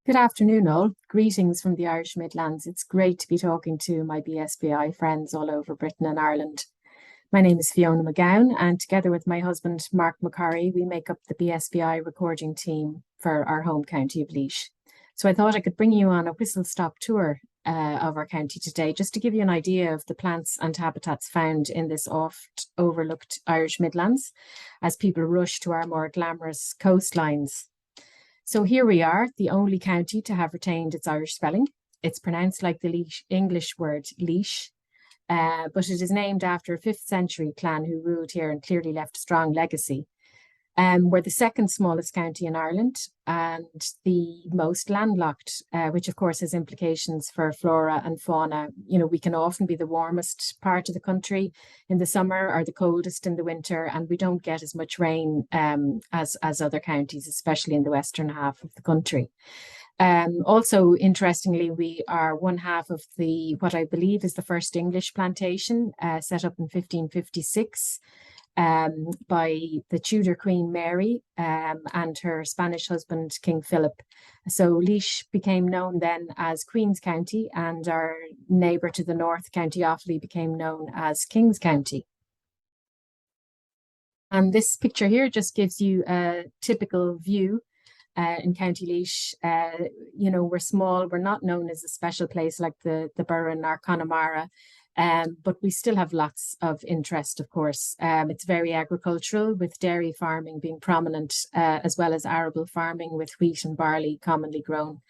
Good afternoon, all. Greetings from the Irish Midlands. It's great to be talking to my BSBI friends all over Britain and Ireland. My name is Fiona Mac Gowen, and together with my husband, Mark McCurry, we make up the BSBI recording team for our home county of Laois. So I thought I could bring you on a whistle-stop tour of our county today, just to give you an idea of the plants and habitats found in this oft overlooked Irish Midlands as people rush to our more glamorous coastlines. So here we are, the only county to have retained its Irish spelling. It's pronounced like the English word Laois, but it is named after a 5th century clan who ruled here and clearly left a strong legacy. We're the second smallest county in Ireland and the most landlocked, which of course has implications for flora and fauna. You know, we can often be the warmest part of the country in the summer or the coldest in the winter, and we don't get as much rain as other counties, especially in the western half of the country. Also, interestingly, we are one half of what I believe is the first English plantation set up in 1556. By the Tudor Queen Mary and her Spanish husband, King Philip. So Laois became known then as Queen's County, and our neighbour to the north, County Offaly, became known as King's County. And this picture here just gives you a typical view in County Laois. You know, we're small, we're not known as a special place like the Burren or Connemara. But we still have lots of interest, of course. It's very agricultural, with dairy farming being prominent, as well as arable farming with wheat and barley commonly grown.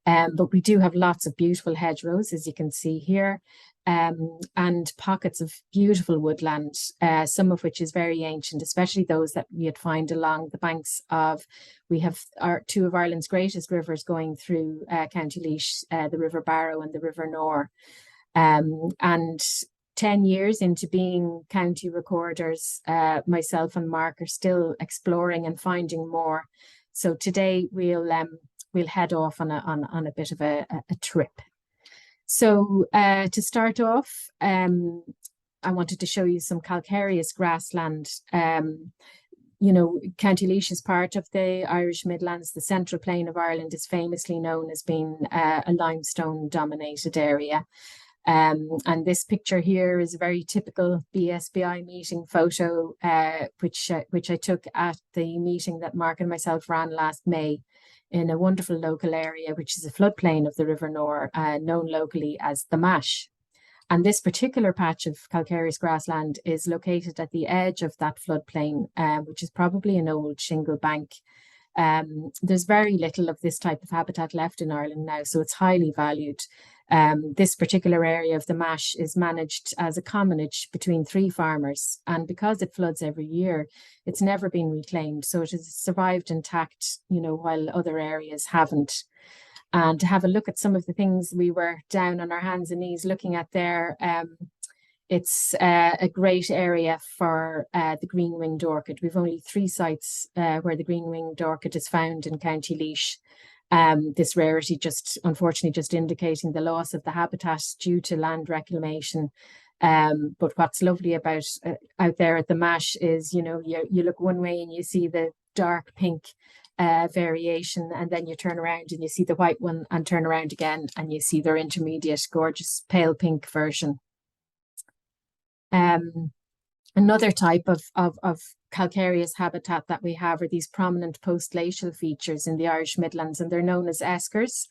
But we do have lots of beautiful hedgerows, as you can see here, and pockets of beautiful woodland, some of which is very ancient, especially those that you'd find along the banks of, we have two of Ireland's greatest rivers going through County Laois, the River Barrow and the River Nore. And 10 years into being county recorders, myself and Mark are still exploring and finding more. So today we'll head off on a bit of a trip. So to start off, I wanted to show you some calcareous grassland. You know, County Laois is part of the Irish Midlands. The central plain of Ireland is famously known as being a limestone dominated area. And this picture here is a very typical BSBI meeting photo, which I took at the meeting that Mark and myself ran last May in a wonderful local area, which is a floodplain of the River Nore, known locally as the Mash. And this particular patch of calcareous grassland is located at the edge of that floodplain, which is probably an old shingle bank. There's very little of this type of habitat left in Ireland now, so it's highly valued. This particular area of the Mash is managed as a commonage between 3 farmers, and because it floods every year, it's never been reclaimed, so it has survived intact, you know, while other areas haven't. And to have a look at some of the things we were down on our hands and knees looking at there, it's a great area for the green-winged orchid. We've only 3 sites where the green-winged orchid is found in County Laois. This rarity unfortunately just indicating the loss of the habitat due to land reclamation. But what's lovely about out there at the Mash is, you know, you look one way and you see the dark pink variation, and then you turn around and you see the white one, and turn around again and you see their intermediate gorgeous pale pink version. Another type of calcareous habitat that we have are these prominent post-glacial features in the Irish Midlands, and they're known as eskers,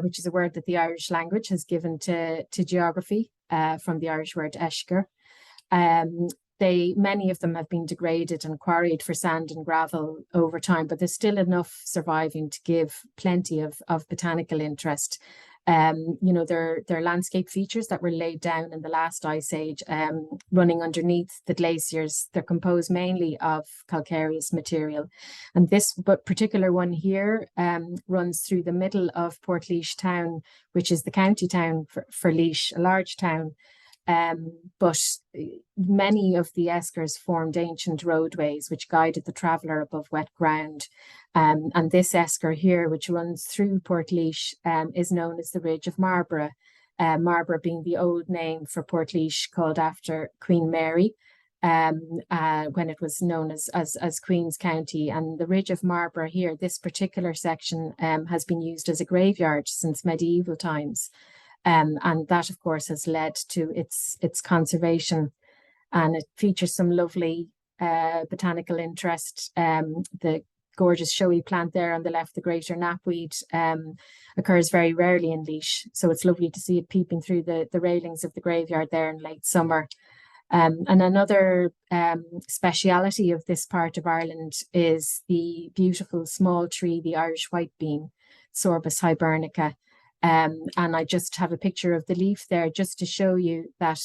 which is a word that the Irish language has given to geography from the Irish word esker. Many of them have been degraded and quarried for sand and gravel over time, but there's still enough surviving to give plenty of botanical interest. You know, they're landscape features that were laid down in the last ice age, running underneath the glaciers. They're composed mainly of calcareous material. And this particular one here runs through the middle of Portlaoise town, which is the county town for Laois, a large town. But many of the eskers formed ancient roadways which guided the traveller above wet ground. And this esker here, which runs through Portlaoise, is known as the Ridge of Marlborough, Marlborough being the old name for Portlaoise, called after Queen Mary. when it was known as Queen's County. And the Ridge of Marlborough here, this particular section, has been used as a graveyard since medieval times. And that, of course, has led to its conservation. And it features some lovely botanical interest. The gorgeous showy plant there on the left, the greater knapweed, occurs very rarely in Laois. So it's lovely to see it peeping through the railings of the graveyard there in late summer. And another speciality of this part of Ireland is the beautiful small tree, the Irish whitebeam, Sorbus hibernica. And I just have a picture of the leaf there just to show you that,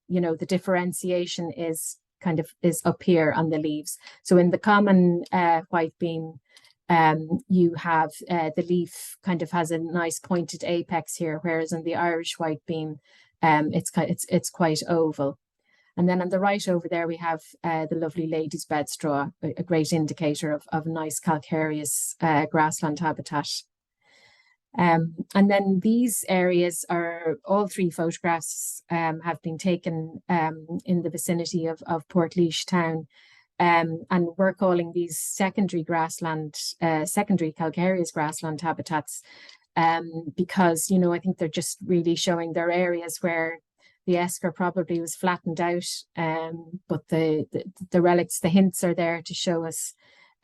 you know, the differentiation is up here on the leaves. So in the common whitebeam, you have the leaf kind of has a nice pointed apex here, whereas in the Irish whitebeam, it's quite oval. And then on the right over there, we have the lovely lady's bedstraw, a great indicator of nice calcareous grassland habitat. And then these areas are, all three photographs have been taken in the vicinity of Portlaoise town. And we're calling these secondary grassland, secondary calcareous grassland habitats because, you know, I think they're just really showing their areas where the esker probably was flattened out, but the relics, the hints are there to show us,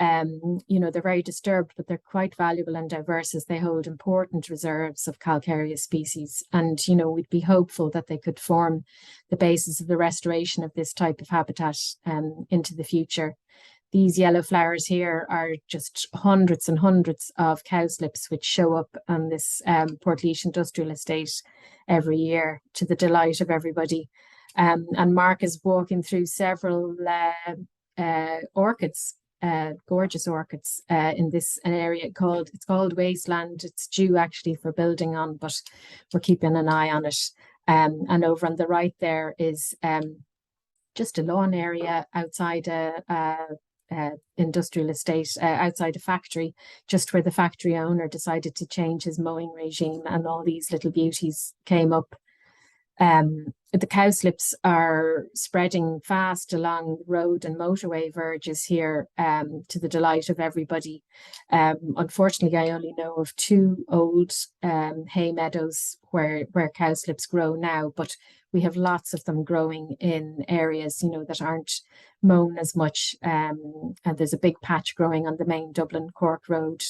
you know, they're very disturbed, but they're quite valuable and diverse as they hold important reserves of calcareous species. And, you know, we'd be hopeful that they could form the basis of the restoration of this type of habitat into the future. These yellow flowers here are just hundreds and hundreds of cowslips which show up on this Portlaoise industrial estate every year to the delight of everybody. And Mark is walking through several orchids, gorgeous orchids in an area it's called Wasteland. It's due actually for building on, but we're keeping an eye on it. And over on the right there is just a lawn area outside industrial estate, outside a factory, just where the factory owner decided to change his mowing regime, and all these little beauties came up. The cowslips are spreading fast along road and motorway verges here, to the delight of everybody. Unfortunately, I only know of two old hay meadows where cowslips grow now, but we have lots of them growing in areas, you know, that aren't mown as much. And there's a big patch growing on the main Dublin Cork Road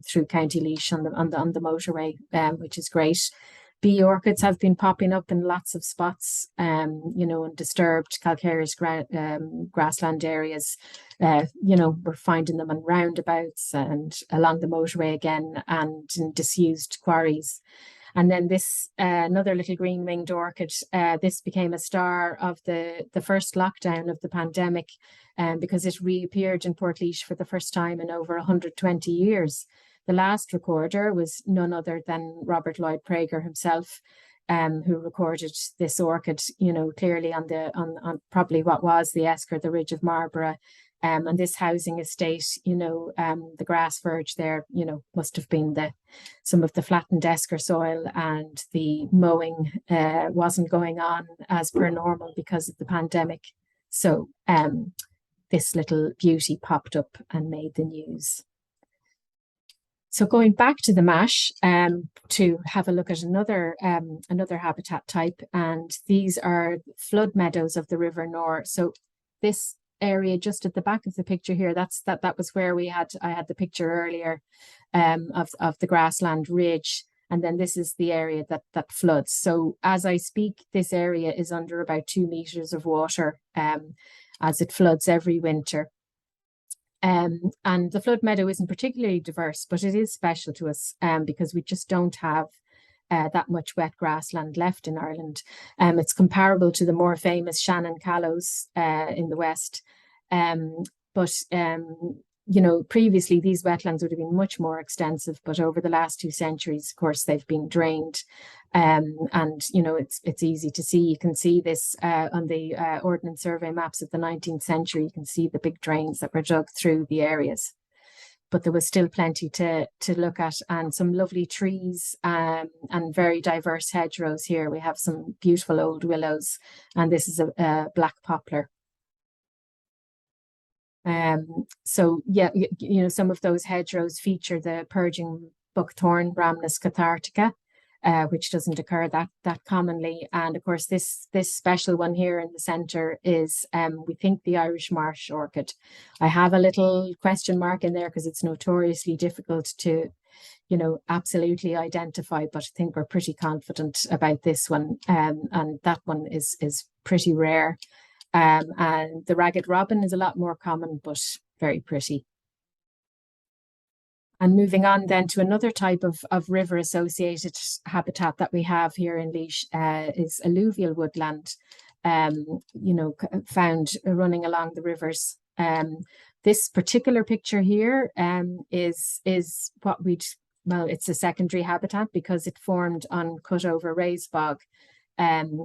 through County Laois on the motorway, which is great. Bee orchids have been popping up in lots of spots, you know, in disturbed calcareous grassland areas. You know, we're finding them on roundabouts and along the motorway again, and in disused quarries. And then this, another little green-winged orchid, this became a star of the first lockdown of the pandemic, because it reappeared in Portlaoise for the first time in over 120 years. The last recorder was none other than Robert Lloyd Prager himself, who recorded this orchid, you know, clearly on probably what was the esker, the Ridge of Marlborough. And this housing estate, you know, the grass verge there, you know, must have been some of the flattened esker soil, and the mowing wasn't going on as per normal because of the pandemic. So this little beauty popped up and made the news. So going back to the MASH to have a look at another habitat type, and these are flood meadows of the River Nore. So this area just at the back of the picture here, that was where I had the picture earlier of the grassland ridge, and then this is the area that floods. So as I speak, this area is under about 2 meters of water as it floods every winter. And the flood meadow isn't particularly diverse, but it is special to us because we just don't have that much wet grassland left in Ireland. It's comparable to the more famous Shannon Callows in the west. But you know, previously these wetlands would have been much more extensive, but over the last 2 centuries, of course, they've been drained. And you know, it's easy to see. You can see this on the Ordnance Survey maps of the 19th century. You can see the big drains that were dug through the areas. but there was still plenty to look at, and some lovely trees, and very diverse hedgerows here. We have some beautiful old willows, and this is a black poplar. So yeah, you know, some of those hedgerows feature the purging buckthorn, Rhamnus cathartica, which doesn't occur that commonly. And of course, this special one here in the centre is, we think, the Irish marsh orchid. I have a little question mark in there because it's notoriously difficult to, you know, absolutely identify, but I think we're pretty confident about this one. And that one is pretty rare. And the ragged robin is a lot more common, but very pretty. And moving on then to another type of river-associated habitat that we have here in Laois is alluvial woodland, you know, found running along the rivers. This particular picture here is what well, it's a secondary habitat because it formed on cut-over raised bog.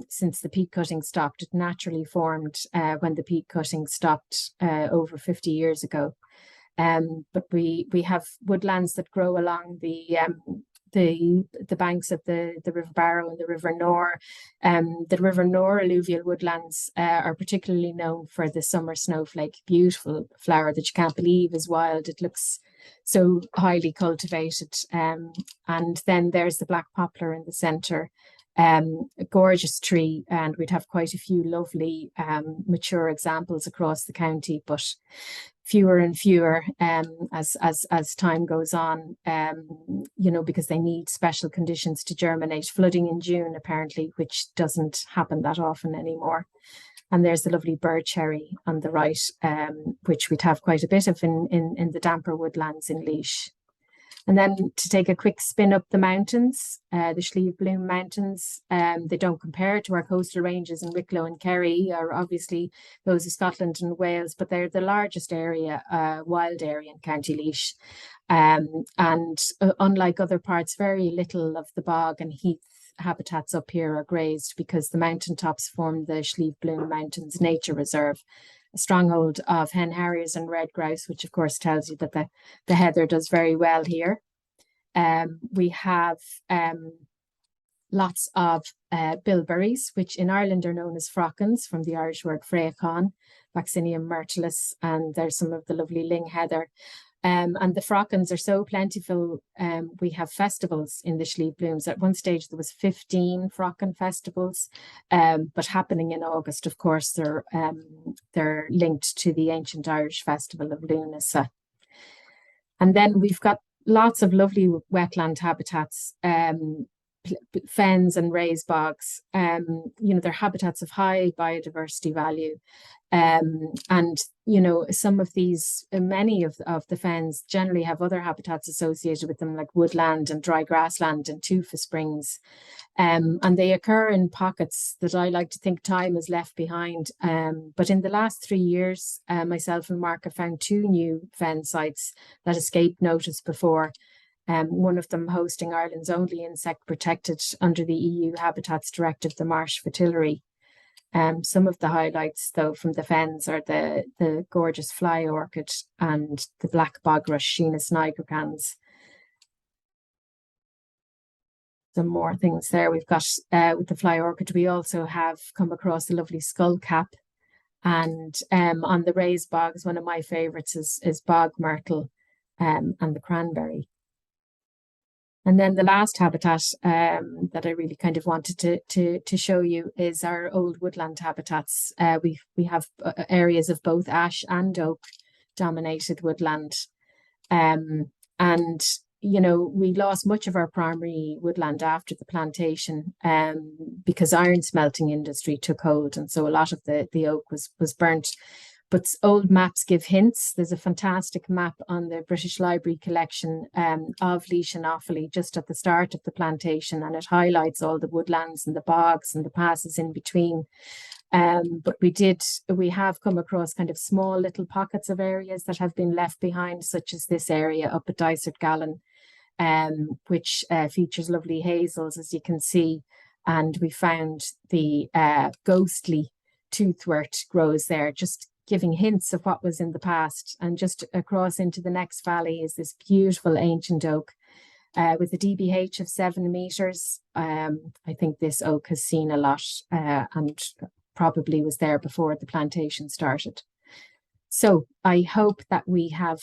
Since the peat cutting stopped. It naturally formed when the peat cutting stopped over 50 years ago. But we have woodlands that grow along the banks of the River Barrow and the River Nore. The River Nore alluvial woodlands are particularly known for the summer snowflake, beautiful flower that you can't believe is wild. It looks so highly cultivated. And then there's the black poplar in the centre. A gorgeous tree, and we'd have quite a few lovely mature examples across the county, but fewer and fewer as time goes on, you know, because they need special conditions to germinate. Flooding in June, apparently, which doesn't happen that often anymore. And there's the lovely bird cherry on the right, which we'd have quite a bit of in the damper woodlands in Laois. And then to take a quick spin up the mountains, the Slieve Bloom Mountains, they don't compare to our coastal ranges in Wicklow and Kerry, or obviously those of Scotland and Wales, but they're the largest area, wild area in County Laois. And unlike other parts, very little of the bog and heath habitats up here are grazed because the mountaintops form the Slieve Bloom Mountains Nature Reserve, a stronghold of hen harriers and red grouse, which of course tells you that the heather does very well here. We have lots of bilberries, which in Ireland are known as frockins, from the Irish word freacon, Vaccinium myrtillus, and there's some of the lovely ling heather. And the frockins are so plentiful. We have festivals in the Slieve Blooms. At one stage, there was 15 frockin festivals, but happening in August, of course, they're linked to the ancient Irish festival of Lunasa. And then we've got lots of lovely wetland habitats, fens and raised bogs. You know, they're habitats of high biodiversity value. And, you know, some of these, many of the fens generally have other habitats associated with them, like woodland and dry grassland and tufa springs. And they occur in pockets that I like to think time has left behind. But in the last 3 years, myself and Mark have found 2 new fen sites that escaped notice before. One of them hosting Ireland's only insect protected under the EU Habitats Directive, the marsh fritillary. Some of the highlights, though, from the fens are the gorgeous fly orchid and the black bogrush, Scienus nigricans. Some more things there. We've got with the fly orchid, we also have come across the lovely skullcap. And on the raised bogs, one of my favourites is bog myrtle and the cranberry. And then the last habitat that I really kind of wanted to show you is our old woodland habitats. We have areas of both ash and oak dominated woodland. And, you know, we lost much of our primary woodland after the plantation because iron smelting industry took hold. And so a lot of the oak was burnt. But old maps give hints. There's a fantastic map on the British Library collection of Laois and Offaly just at the start of the plantation, and it highlights all the woodlands and the bogs and the passes in between. But we have come across kind of small little pockets of areas that have been left behind, such as this area up at Dysart Gallen, which features lovely hazels, as you can see. And we found the ghostly toothwort grows there, just giving hints of what was in the past. And just across into the next valley is this beautiful ancient oak with a DBH of 7 meters. I think this oak has seen a lot and probably was there before the plantation started. So I hope that we have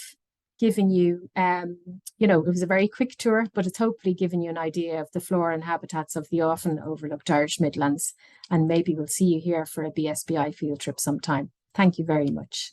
given you, you know, it was a very quick tour, but it's hopefully given you an idea of the flora and habitats of the often overlooked Irish Midlands. And maybe we'll see you here for a BSBI field trip sometime. Thank you very much.